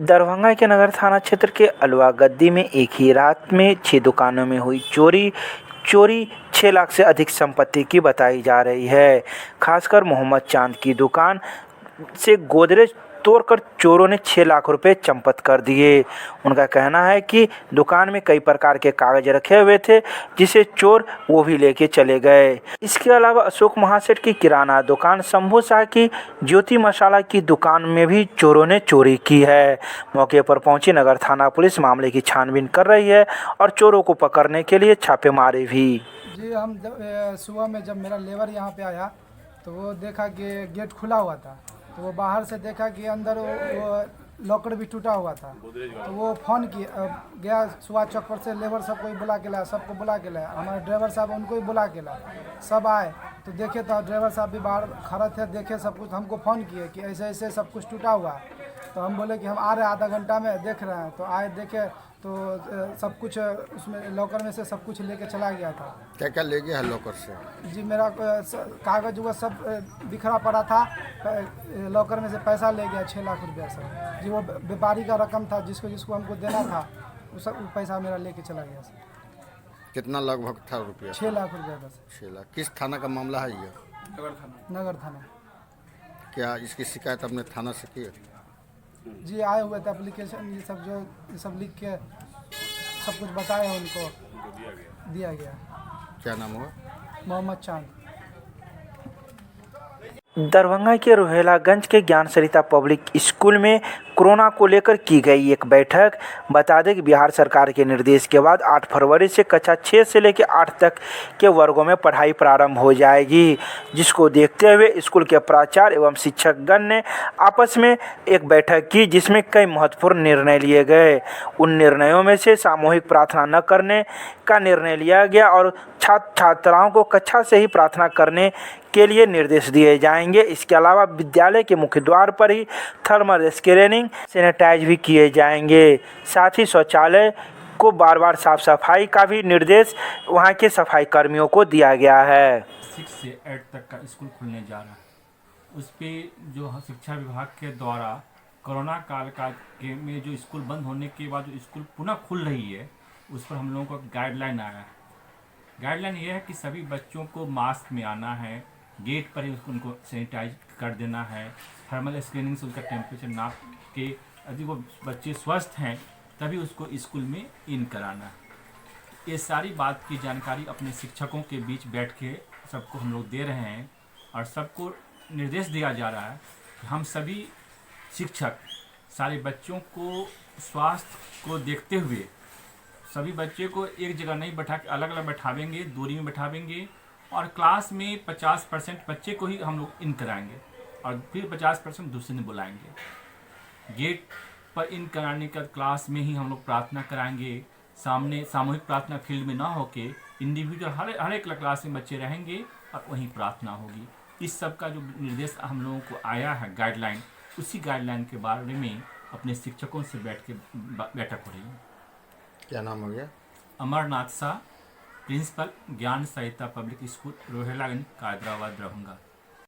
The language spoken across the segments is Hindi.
दरभंगा के नगर थाना क्षेत्र के अलवा गद्दी में एक ही रात में 6 दुकानों में हुई चोरी 6 लाख से अधिक संपत्ति की बताई जा रही है। खासकर मोहम्मद चांद की दुकान से गोदरेज तोड़कर चोरों ने 6 लाख रुपए चंपत कर दिए। उनका कहना है कि दुकान में कई प्रकार के कागज रखे हुए थे, जिसे चोर वो भी लेके चले गए। इसके अलावा अशोक महासेठ की किराना दुकान, शंभू शाह की ज्योति मसाला की दुकान में भी चोरों ने चोरी की है। मौके पर पहुंची नगर थाना पुलिस मामले की छानबीन कर रही है और चोरों को पकड़ने के लिए छापेमारी भी। जी, हम सुबह में जब मेरा लेबर यहाँ पे आया तो वो देखा कि गेट खुला हुआ था, तो वो बाहर से देखा कि अंदर वो लॉकर भी टूटा हुआ था। तो वो फ़ोन गया सुबह चौक पर से लेबर सबको ही बुला के लाया, सबको बुला के लाया, हमारे ड्राइवर साहब उनको ही बुला के लाया। सब आए तो देखे तो ड्राइवर साहब भी बाहर खड़े थे, देखे सब कुछ, हमको फ़ोन किए कि ऐसे ऐसे सब कुछ टूटा हुआ है। तो हम बोले कि हम आ रहे हैं, आधा घंटा में देख रहे हैं। तो आए देखे तो सब कुछ उसमें लॉकर में से सब कुछ लेके चला गया था। क्या क्या ले गया है लॉकर से? जी, मेरा कागज वो सब बिखरा पड़ा था। लॉकर में से पैसा ले गया 6 लाख रुपया सर जी। वो व्यापारी का रकम था, जिसको हमको देना था, वो सब पैसा मेरा लेके चला गया सर। कितना लगभग था रुपया? 6 लाख रुपया था सर। 6 लाख। किस थाना का मामला है ये? नगर थाना। क्या इसकी शिकायत आपने थाना से की? जी, आए हुए थे, एप्लीकेशन ये सब लिख के सब कुछ बताया, उनको दिया गया। क्या नाम हुआ? मोहम्मद चांद। दरभंगा के रोहेलागंज के ज्ञान सरिता पब्लिक स्कूल में कोरोना को लेकर की गई एक बैठक। बता दें कि बिहार सरकार के निर्देश के बाद 8 फरवरी से कक्षा 6 से लेकर 8 तक के वर्गों में पढ़ाई प्रारंभ हो जाएगी, जिसको देखते हुए स्कूल के प्राचार्य एवं शिक्षकगण ने आपस में एक बैठक की, जिसमें कई महत्वपूर्ण निर्णय लिए गए। उन निर्णयों में से सामूहिक प्रार्थना न करने का निर्णय लिया गया और छात्राओं को कक्षा से ही प्रार्थना करने के लिए निर्देश दिए जाएंगे। इसके अलावा विद्यालय के मुख्य द्वार पर ही थर्मल स्क्रीनिंग, सैनिटाइज भी किए जाएंगे। साथ ही शौचालय को बार बार साफ सफाई का भी निर्देश वहां के सफाई कर्मियों को दिया गया है। 6 से 8 तक का स्कूल खुलने जा रहा है, उस पर जो शिक्षा विभाग के द्वारा कोरोना काल में जो स्कूल बंद होने के बाद जो स्कूल पुनः खुल रही है, उस पर हम लोगों को गाइडलाइन आया है। गाइडलाइन ये है कि सभी बच्चों को मास्क में आना है, गेट पर ही उनको सैनिटाइज कर देना है, थर्मल स्क्रीनिंग से उसका टेम्परेचर नाप के यदि वो बच्चे स्वस्थ हैं तभी उसको स्कूल में इन कराना है। ये सारी बात की जानकारी अपने शिक्षकों के बीच बैठ के सबको हम लोग दे रहे हैं और सबको निर्देश दिया जा रहा है कि हम सभी शिक्षक सारे बच्चों को स्वास्थ्य को देखते हुए सभी बच्चे को एक जगह नहीं बैठा के अलग अलग बैठावेंगे, दूरी में बैठावेंगे और क्लास में 50% बच्चे को ही हम लोग इन कराएंगे और फिर 50% दूसरे ने बुलाएंगे। गेट पर इन कराने का क्लास में ही हम लोग प्रार्थना कराएंगे। सामने सामूहिक प्रार्थना फील्ड में ना होके इंडिविजुअल हर एक क्लास में बच्चे रहेंगे और वहीं प्रार्थना होगी। इस सब का जो निर्देश हम लोगों को आया है गाइडलाइन, उसी गाइडलाइन के बारे में अपने शिक्षकों से बैठक हो रही है। क्या नाम हो गया? अमरनाथ शाह, प्रिंसिपल, ज्ञान सरिता पब्लिक स्कूल, रोहेलागंज, कादराबाद, दरभंगा।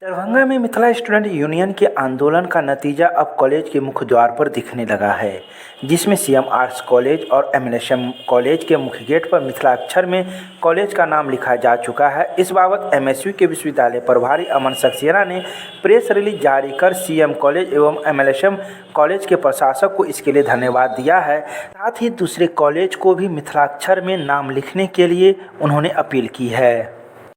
दरभंगा में मिथिला स्टूडेंट यूनियन के आंदोलन का नतीजा अब कॉलेज के मुख्य द्वार पर दिखने लगा है, जिसमें सीएम आर्ट्स कॉलेज और एमएलएम कॉलेज के मुख्य गेट पर मिथिला अक्षर में कॉलेज का नाम लिखा जा चुका है। इस बाबत एमएसयू के विश्वविद्यालय प्रभारी अमन सक्सेना ने प्रेस रिलीज जारी कर सीएम कॉलेज एवं एमएलएम कॉलेज के प्रशासक को इसके लिए धन्यवाद दिया है। साथ ही दूसरे कॉलेज को भी मिथिला अक्षर में नाम लिखने के लिए उन्होंने अपील की है।